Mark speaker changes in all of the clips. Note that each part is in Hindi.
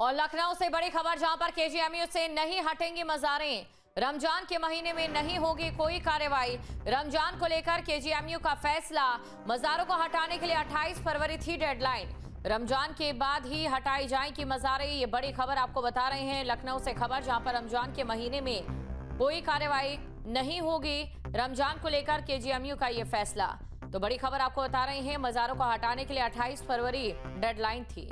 Speaker 1: और लखनऊ से बड़ी खबर, जहां पर केजीएमयू से नहीं हटेंगी मजारें। रमजान के महीने में नहीं होगी कोई कार्रवाई। रमजान को लेकर केजीएमयू का फैसला। मजारों को हटाने के लिए 28 फरवरी थी डेडलाइन। रमजान के बाद ही हटाई जाएंगी मजारें। ये बड़ी खबर आपको बता रहे हैं लखनऊ से खबर, जहां पर रमजान के महीने में कोई कार्रवाई नहीं होगी। रमजान को लेकर केजीएमयू का ये फैसला। तो बड़ी खबर आपको बता रहे हैं, मजारों को हटाने के लिए 28 फरवरी डेडलाइन थी।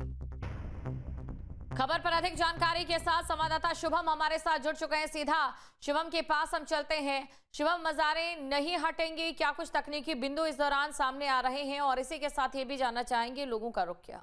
Speaker 1: खबर पर अधिक जानकारी के साथ संवाददाता शुभम हमारे साथ जुड़ चुके हैं। सीधा शुभम के पास हम चलते हैं। शुभम, मजारें नहीं हटेंगी, क्या कुछ तकनीकी बिंदु इस दौरान सामने आ रहे हैं, और इसी के साथ ये भी जानना चाहेंगे लोगों का रुख क्या?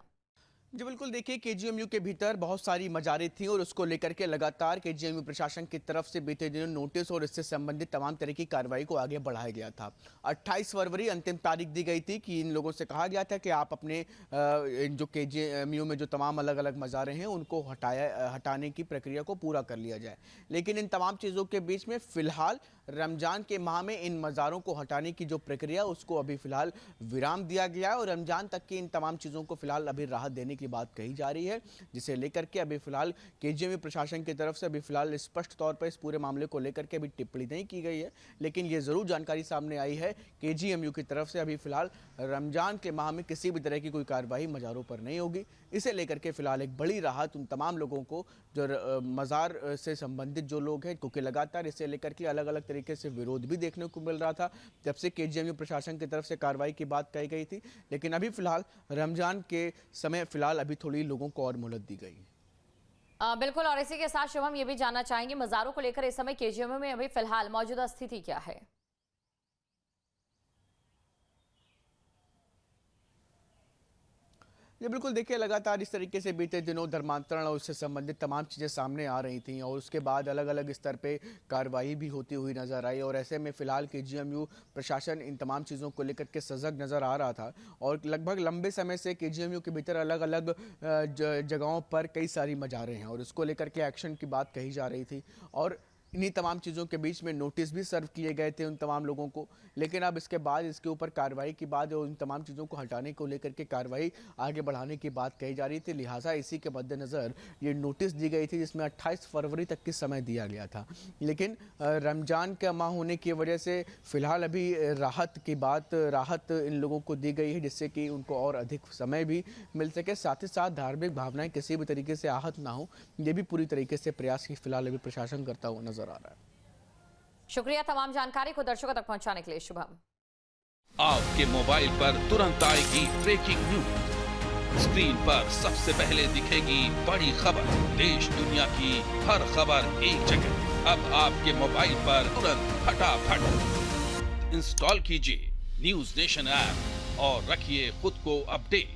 Speaker 2: जी बिल्कुल, देखिए केजीएमयू के भीतर बहुत सारी मजारें थी और उसको लेकर के लगातार केजीएमयू प्रशासन की तरफ से बीते दिनों नोटिस और इससे संबंधित तमाम तरह की कार्रवाई को आगे बढ़ाया गया था। 28 फरवरी अंतिम तारीख दी गई थी कि इन लोगों से कहा गया था कि आप अपने जो केजीएमयू में जो तमाम अलग अलग मजारें हैं उनको हटाने की प्रक्रिया को पूरा कर लिया जाए। लेकिन इन तमाम चीज़ों के बीच में फिलहाल रमजान के माह में इन मज़ारों को हटाने की जो प्रक्रिया उसको अभी फिलहाल विराम दिया गया है और रमजान तक की इन तमाम चीज़ों को फिलहाल अभी राहत देने की बात कही जा रही है, जिसे लेकर के अभी फिलहाल केजीएमयू प्रशासन की तरफ से अभी फिलहाल स्पष्ट तौर पर इस पूरे मामले को लेकर के अभी टिप्पणी नहीं की गई है। लेकिन ये ज़रूर जानकारी सामने आई है केजीएमयू की तरफ से अभी फिलहाल रमजान के माह में किसी भी तरह की कोई कार्रवाई मज़ारों पर नहीं होगी। इसे लेकर के फिलहाल एक बड़ी राहत उन तमाम लोगों को जो मज़ार से संबंधित जो लोग हैं, क्योंकि लगातार इसे लेकर के अलग अलग तरीके से विरोध भी देखने को मिल रहा था जब से केजीएमयू प्रशासन की तरफ से कार्रवाई की बात कही गई थी। लेकिन अभी फिलहाल रमजान के समय फिलहाल अभी थोड़ी लोगों को और मोहलत दी गई है।
Speaker 1: बिल्कुल, और इसी के साथ शुभम ये भी जानना चाहेंगे मज़ारों को लेकर इस समय केजीएमयू में अभी फिलहाल मौजूदा स्थिति क्या है?
Speaker 2: ये बिल्कुल, देखिए लगातार इस तरीके से बीते दिनों धर्मांतरण और उससे संबंधित तमाम चीज़ें सामने आ रही थीं और उसके बाद अलग अलग स्तर पे कार्रवाई भी होती हुई नज़र आई और ऐसे में फ़िलहाल केजीएमयू प्रशासन इन तमाम चीज़ों को लेकर के सजग नज़र आ रहा था और लगभग लंबे समय से केजीएमयू के भीतर अलग अलग जगहों पर कई सारी मज़ारें हैं और उसको लेकर के एक्शन की बात कही जा रही थी और इन्हीं तमाम चीज़ों के बीच में नोटिस भी सर्व किए गए थे उन तमाम लोगों को। लेकिन अब इसके बाद इसके ऊपर कार्रवाई की बात और उन तमाम चीज़ों को हटाने को लेकर के कार्रवाई आगे बढ़ाने की बात कही जा रही थी, लिहाजा इसी के मद्देनज़र ये नोटिस दी गई थी जिसमें 28 फरवरी तक की समय दिया गया था। लेकिन रमज़ान का माह होने की वजह से फ़िलहाल अभी राहत इन लोगों को दी गई है जिससे कि उनको और अधिक समय भी मिल सके, साथ ही साथ धार्मिक भावनाएँ किसी भी तरीके से आहत ना हो, ये भी पूरी तरीके से प्रयास की फिलहाल अभी प्रशासन करता हुआ नजर आ रहा है।
Speaker 1: शुक्रिया तमाम जानकारी को दर्शकों तक पहुंचाने के लिए शुभम।
Speaker 3: आपके मोबाइल पर तुरंत आएगी ब्रेकिंग न्यूज, स्क्रीन पर सबसे पहले दिखेगी बड़ी खबर, देश दुनिया की हर खबर एक जगह। अब आपके मोबाइल पर तुरंत फटाफट इंस्टॉल कीजिए न्यूज नेशन ऐप और रखिए खुद को अपडेट।